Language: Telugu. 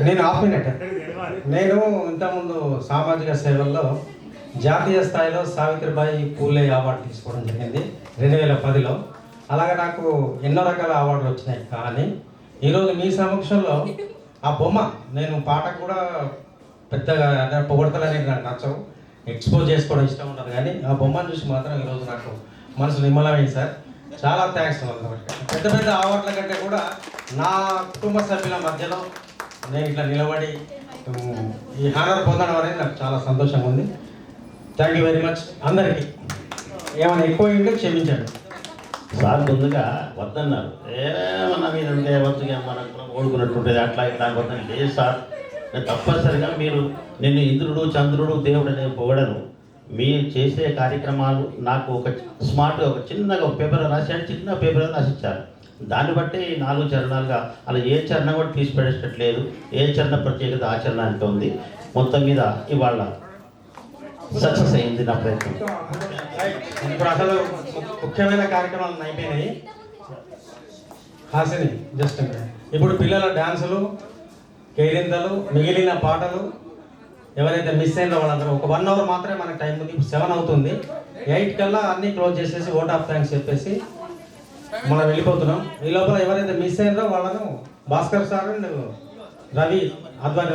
నేను హాఫ్ మినిట్. నేను ఇంతకుముందు సామాజిక సేవల్లో జాతీయ స్థాయిలో సావిత్రిబాయి పూలే అవార్డు తీసుకోవడం జరిగింది 2010లో. అలాగే నాకు ఎన్నో రకాల అవార్డులు వచ్చినాయి. కానీ ఈరోజు మీ సమక్షంలో ఆ బొమ్మ, నేను పాటకు కూడా పెద్దగా పొగడతలు అనేది నాకు నచ్చవు, ఎక్స్పోజ్ చేసుకోవడం ఇష్టం ఉంటుంది. కానీ ఆ బొమ్మను చూసి మాత్రం ఈరోజు నాకు మనసు నిమ్మలమైంది సార్. చాలా థ్యాంక్స్. పెద్ద పెద్ద అవార్డుల కంటే కూడా నా కుటుంబ సభ్యుల మధ్యలో నేను ఇట్లా నిలబడి ఈ హానర్ పొందడం అనేది నాకు చాలా సంతోషంగా ఉంది. Thank you very much. అందరికీ ఏమైనా ఎక్కువ ఉంటే క్షమించండి సార్. ముందుగా వద్దన్నారు, ఏమన్నా మీరు ఉంటే వద్దుగా మనకు ఓడుకున్నట్టుంటుంది అట్లా ఇట్లా వద్దని. లేదు సార్, నేను తప్పనిసరిగా మీరు నిన్ను ఇంద్రుడు చంద్రుడు దేవుడు అనే పొగడను. మీరు చేసే కార్యక్రమాలు నాకు ఒక స్మార్ట్గా ఒక చిన్నగా ఒక పేపర్ రాశాను, చిన్న పేపర్ రాసిచ్చారు. దాన్ని బట్టి 4 చరణాలుగా అలా ఏ చరణం కూడా తీసి పడేటట్లేదు. ఏ చరణ ప్రత్యేకత ఆ చరణానికి ఉంది. మొత్తం మీద ఇవాళ సక్సెస్ అయింది నా ప్రయత్నం. ఇప్పుడు అసలు ముఖ్యమైన కార్యక్రమాలు అయిపోయినాయి. హాసిని జస్ట్ ఇప్పుడు పిల్లల డ్యాన్సులు, కేరింతలు, మిగిలిన పాటలు ఎవరైతే మిస్ అయినో వాళ్ళందరూ ఒక 1 అవర్ మాత్రమే మనకు టైం ఉంది. ఇప్పుడు 7 అవుతుంది. 8 కల్లా అన్నీ క్లోజ్ చేసేసి ఓట్ ఆఫ్ థ్యాంక్స్ చెప్పేసి మనం వెళ్ళిపోతున్నాం. ఈ లోపల ఎవరైతే మిస్ అయినో వాళ్ళను భాస్కర్ సార్ అండ్ రవి ఆధ్వర్యంలో